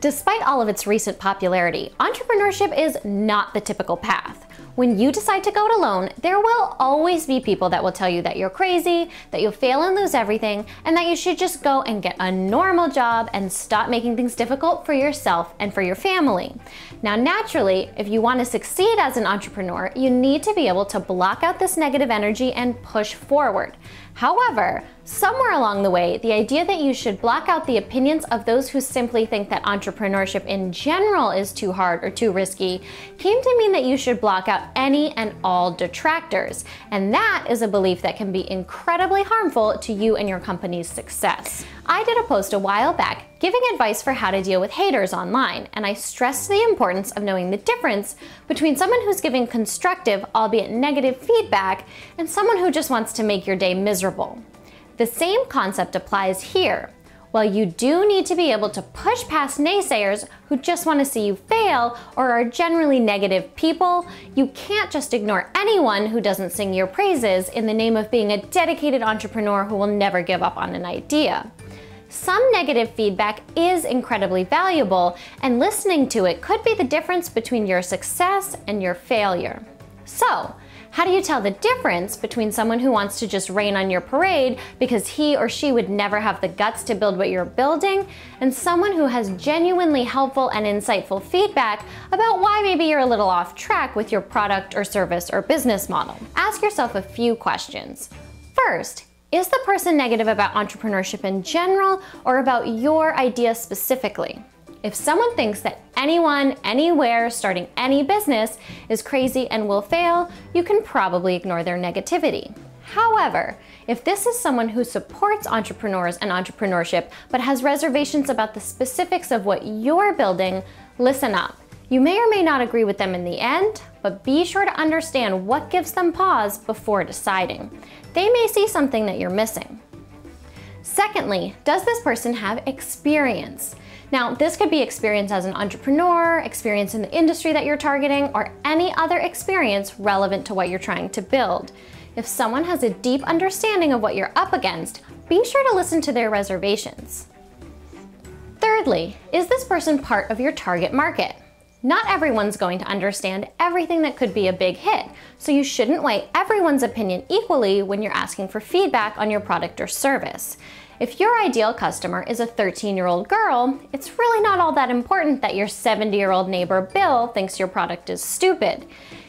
Despite all of its recent popularity, entrepreneurship is not the typical path. When you decide to go it alone, there will always be people that will tell you that you're crazy, that you'll fail and lose everything, and that you should just go and get a normal job and stop making things difficult for yourself and for your family. Now, naturally, if you want to succeed as an entrepreneur, you need to be able to block out this negative energy and push forward. However, somewhere along the way, the idea that you should block out the opinions of those who simply think that entrepreneurship in general is too hard or too risky came to mean that you should block out any and all detractors. And that is a belief that can be incredibly harmful to you and your company's success. I did a post a while back giving advice for how to deal with haters online, and I stressed the importance of knowing the difference between someone who's giving constructive, albeit negative feedback, and someone who just wants to make your day miserable. The same concept applies here. While you do need to be able to push past naysayers who just want to see you fail or are generally negative people, you can't just ignore anyone who doesn't sing your praises in the name of being a dedicated entrepreneur who will never give up on an idea. Some negative feedback is incredibly valuable, and listening to it could be the difference between your success and your failure. So, how do you tell the difference between someone who wants to just rain on your parade because he or she would never have the guts to build what you're building, and someone who has genuinely helpful and insightful feedback about why maybe you're a little off track with your product or service or business model? Ask yourself a few questions. First, is the person negative about entrepreneurship in general or about your idea specifically? If someone thinks that anyone, anywhere, starting any business is crazy and will fail, you can probably ignore their negativity. However, if this is someone who supports entrepreneurs and entrepreneurship but has reservations about the specifics of what you're building, listen up. You may or may not agree with them in the end, but be sure to understand what gives them pause before deciding. They may see something that you're missing. Secondly, does this person have experience? Now, this could be experience as an entrepreneur, experience in the industry that you're targeting, or any other experience relevant to what you're trying to build. If someone has a deep understanding of what you're up against, be sure to listen to their reservations. Thirdly, is this person part of your target market? Not everyone's going to understand everything that could be a big hit, so you shouldn't weigh everyone's opinion equally when you're asking for feedback on your product or service. If your ideal customer is a 13-year-old girl, it's really not all that important that your 70-year-old neighbor Bill thinks your product is stupid.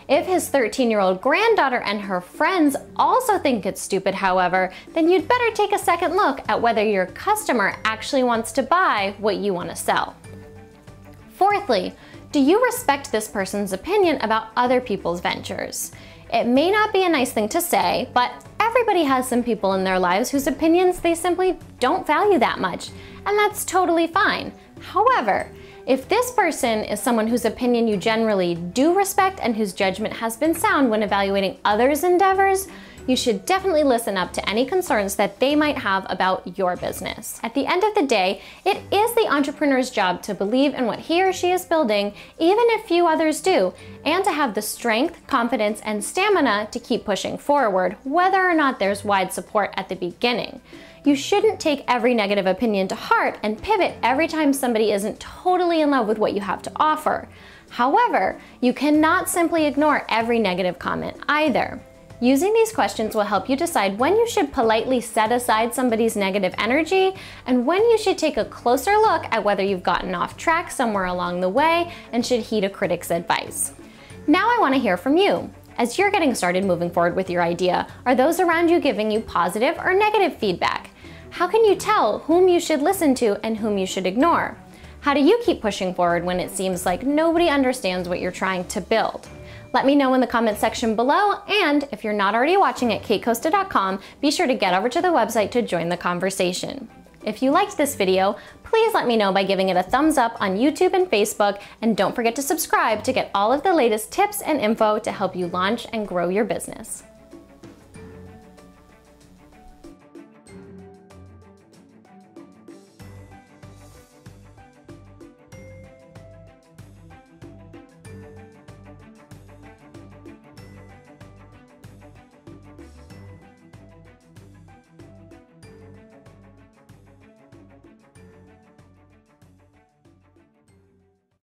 If his 13-year-old granddaughter and her friends also think it's stupid, however, then you'd better take a second look at whether your customer actually wants to buy what you want to sell. Fourthly, do you respect this person's opinion about other people's ventures? It may not be a nice thing to say, but everybody has some people in their lives whose opinions they simply don't value that much, and that's totally fine. However, if this person is someone whose opinion you generally do respect and whose judgment has been sound when evaluating others' endeavors, you should definitely listen up to any concerns that they might have about your business. At the end of the day, it is the entrepreneur's job to believe in what he or she is building, even if few others do, and to have the strength, confidence, and stamina to keep pushing forward, whether or not there's wide support at the beginning. You shouldn't take every negative opinion to heart and pivot every time somebody isn't totally in love with what you have to offer. However, you cannot simply ignore every negative comment either. Using these questions will help you decide when you should politely set aside somebody's negative energy and when you should take a closer look at whether you've gotten off track somewhere along the way and should heed a critic's advice. Now I want to hear from you. As you're getting started moving forward with your idea, are those around you giving you positive or negative feedback? How can you tell whom you should listen to and whom you should ignore? How do you keep pushing forward when it seems like nobody understands what you're trying to build? Let me know in the comment section below, and if you're not already watching at katecosta.com, be sure to get over to the website to join the conversation. If you liked this video, please let me know by giving it a thumbs up on YouTube and Facebook, and don't forget to subscribe to get all of the latest tips and info to help you launch and grow your business.